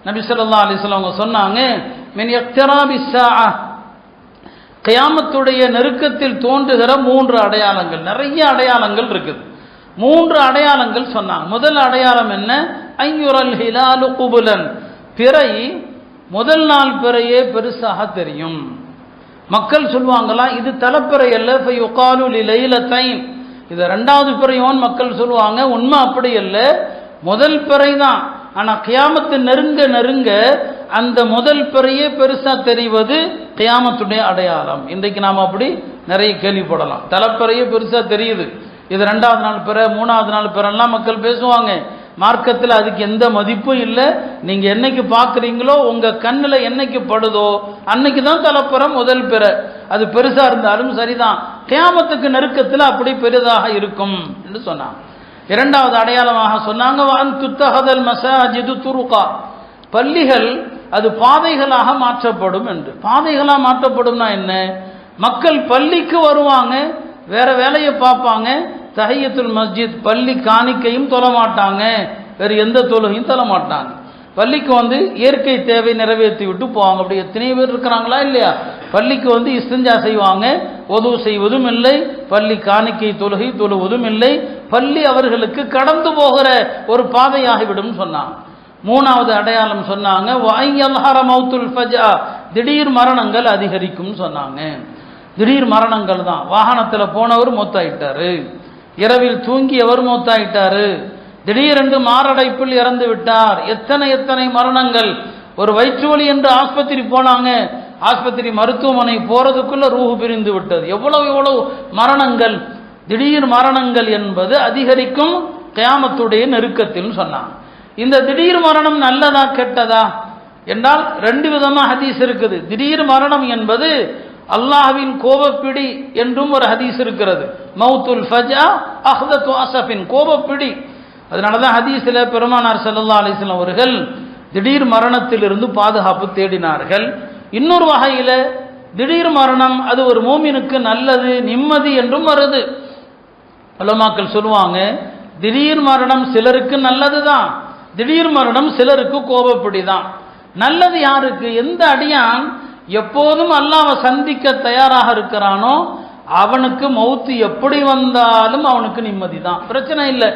நபி ஸல்லல்லாஹு அலைஹி வஸல்லம் அவங்க சொன்னாங்க, மின் இக்திராபிஸ் ஸாஅ, கியாமத்துடைய நெருக்கத்தில் தோன்றுகிற 3 அடையாளங்கள். நிறைய அடையாளங்கள் இருக்குது. 3 அடையாளங்கள் சொன்னாங்க. முதல் அடையாளம் என்ன? ஐயுரல் ஹிலாலு குபுலன், பிறை முதல் நாள் பிறையே பெருசாக தெரியும். மக்கள் சொல்லுவாங்களா, இது தலைப்பிறை அல்ல, ஃபயுகாலு லிலைலத்தைன், இது 2வது பிறையோன்னு மக்கள் சொல்லுவாங்க. உண்மை அப்படி அல்ல, முதல் பிறை தான். ஆனால் கியாமத்து நெருங்க நெருங்க அந்த முதல் பிறையே பெருசா தெரிவது கியாமத்துடைய அடையாளம். இன்றைக்கு நாம் அப்படி நிறைய கேள்விப்படலாம். தலைப்பிறையே பெருசா தெரியுது, இது 2வது நாள் பிறை, 3வது நாள் பிறைலாம் மக்கள் பேசுவாங்க. மார்க்கத்தில் அதுக்கு எந்த மதிப்பும் இல்லை. நீங்கள் என்னைக்கு பார்க்குறீங்களோ, உங்கள் கண்ணில் என்னைக்கு படுதோ அன்னைக்கு தான் தலைப்பிறை முதல் பிறை. அது பெருசாக இருந்தாலும் சரிதான், கியாமத்துக்கு நெருக்கத்தில் அப்படி பெரிதாக இருக்கும் என்று சொன்னாங்க. 2வது அடையாளமாக சொன்னாங்க, வஅன் துத்தஹதல் மஸாஜிது துருகா, பள்ளிகள் அது பாதைகளாக மாற்றப்படும் என்று. பாதைகளாக மாற்றப்படும்னா என்ன? மக்கள் பள்ளிக்கு வருவாங்க, வேற வேலையை பார்ப்பாங்க, தஹியத்துல் மஸ்ஜித் பள்ளி காணிக்கையும் தொழ மாட்டாங்க, வேறு எந்த தொழுகையும் தொழ மாட்டாங்க. பள்ளிக்கு வந்து இயற்கை தேவை நிறைவேற்றி விட்டு போவாங்க. அப்படி எத்தனை பேர் இருக்கிறாங்களா இல்லையா? பள்ளிக்கு வந்து இஸ்திஞ்சா செய்வாங்க, ஒது செய்வதும் இல்லை, பள்ளி காணிக்கை தொழுகை தொழுவதும் இல்லை. பள்ளி அவர்களுக்கு கடந்து போகிற ஒரு பாதையாகிவிடும் சொன்னாங்க. 3வது அடையாளம் சொன்னாங்க, வஅய்யல்ஹர மௌத்துல் ஃபஜா, திடீர் மரணங்கள் அதிகரிக்கும் சொன்னாங்க. திடீர் மரணங்கள் தான். வாகனத்தில் போனவர் மூத்தாயிட்டாரு, இரவில் தூங்கியவர் மூத்தாயிட்டாரு, திடீரென்று மாரடைப்பில் இறந்து விட்டார். எத்தனை மரணங்கள். ஒரு வயிற்று வலி என்று ஆஸ்பத்திரி போனாங்க, ஆஸ்பத்திரி மருத்துவமனை போறதுக்குள்ள ரூஹு பிரிந்து விட்டது. எவ்வளவு மரணங்கள். திடீர் மரணங்கள் என்பது அதிகரிக்கும் கியாமத்துடைய நெருக்கத்தில் சொன்னாங்க. இந்த திடீர் மரணம் நல்லதா கெட்டதா என்றால் 2 விதமாக ஹதீஸ் இருக்குது. திடீர் மரணம் என்பது அல்லாஹ்வின் கோபப்பிடி என்றும் ஒரு ஹதீஸ் இருக்கிறது. மௌத்துல் ஃபஜா அஹ்தத்து அஸஃபின், கோபப்பிடி. அதனால தான் ஹதீஸில் பெருமானார் ஸல்லல்லாஹு அலைஹி வஸல்லம் அவர்கள் திடீர் மரணத்திலிருந்து பாதுகாப்பு தேடினார்கள். இன்னொரு வகையில் திடீர் மரணம் அது ஒரு மூமினுக்கு நல்லது, நிம்மதி என்றும் வருது. உலமாக்கள் சொல்லுவாங்க, திடீர் மரணம் சிலருக்கு நல்லது தான், திடீர் மரணம் சிலருக்கு கோபப்படி தான். நல்லது யாருக்கு? எந்த அடியான் எப்போதும் அல்லாஹ்வை சந்திக்க தயாராக இருக்கிறானோ அவனுக்கு மௌத்து எப்படி வந்தாலும் அவனுக்கு நிம்மதி தான், பிரச்சனை இல்லை.